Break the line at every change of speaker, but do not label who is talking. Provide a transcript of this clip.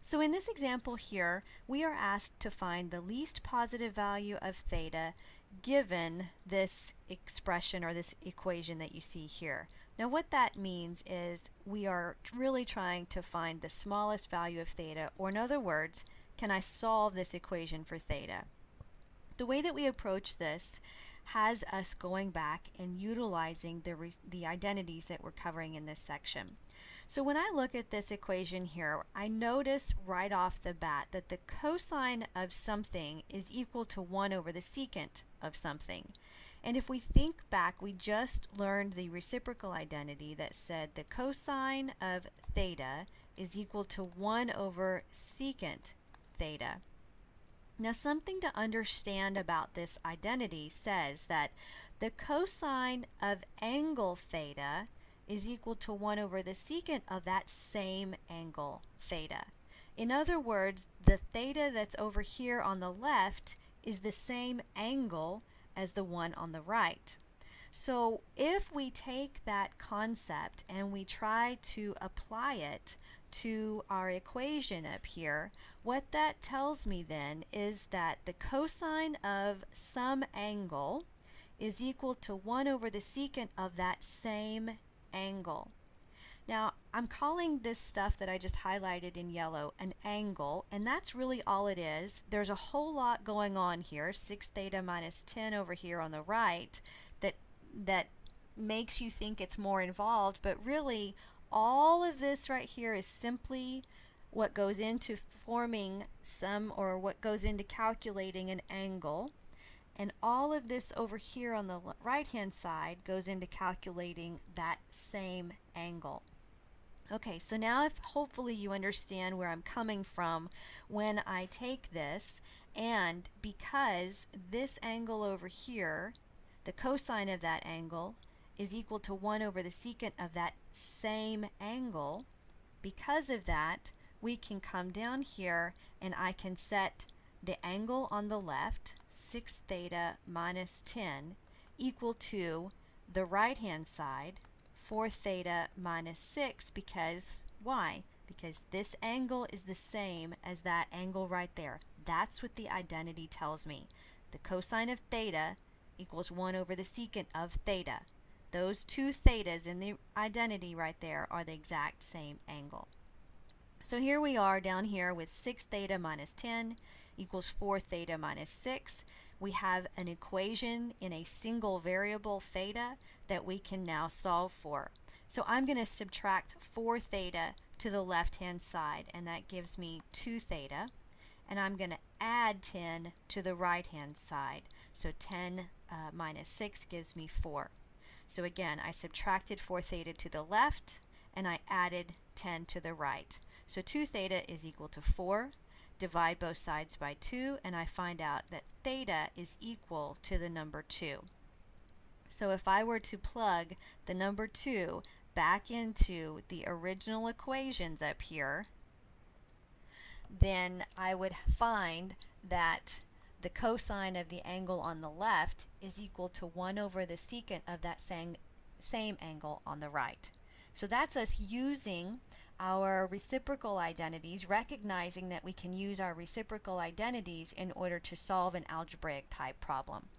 So in this example here, we are asked to find the least positive value of theta given this expression or this equation that you see here. Now what that means is we are really trying to find the smallest value of theta, or in other words, can I solve this equation for theta? The way that we approach this has us going back and utilizing the identities that we're covering in this section. So when I look at this equation here, I notice right off the bat that the cosine of something is equal to 1 over the secant of something. And if we think back, we just learned the reciprocal identity that said the cosine of theta is equal to 1 over secant theta. Now something to understand about this identity says that the cosine of angle theta is equal to 1 over the secant of that same angle theta. In other words, the theta that's over here on the left is the same angle as the one on the right. So if we take that concept and we try to apply it to our equation up here, what that tells me then is that the cosine of some angle is equal to 1 over the secant of that same angle. Now I'm calling this stuff that I just highlighted in yellow an angle, and that's really all it is. There's a whole lot going on here, 6 theta minus 10 over here on the right, that makes you think it's more involved, but really all of this right here is simply what goes into forming what goes into calculating an angle, and all of this over here on the right hand side goes into calculating that same angle. Okay, so now if hopefully you understand where I'm coming from when I take this, and because this angle over here, the cosine of that angle is equal to 1 over the secant of that same angle, because of that we can come down here and I can set the angle on the left, 6 theta minus 10, equal to the right hand side, 4 theta minus 6, because why? Because this angle is the same as that angle right there. That's what the identity tells me. The cosine of theta equals 1 over the secant of theta. Those two thetas in the identity right there are the exact same angle. So here we are down here with 6 theta minus 10 equals 4 theta minus 6. We have an equation in a single variable theta that we can now solve for. So I'm going to subtract 4 theta to the left hand side, and that gives me 2 theta. And I'm going to add 10 to the right hand side. So 10 minus 6 gives me 4. So again, I subtracted 4 theta to the left and I added 10 to the right. So 2 theta is equal to 4. Divide both sides by 2 and I find out that theta is equal to the number 2. So if I were to plug the number 2 back into the original equations up here, then I would find that the cosine of the angle on the left is equal to 1 over the secant of that same angle on the right. So that's us using our reciprocal identities, recognizing that we can use our reciprocal identities in order to solve an algebraic type problem.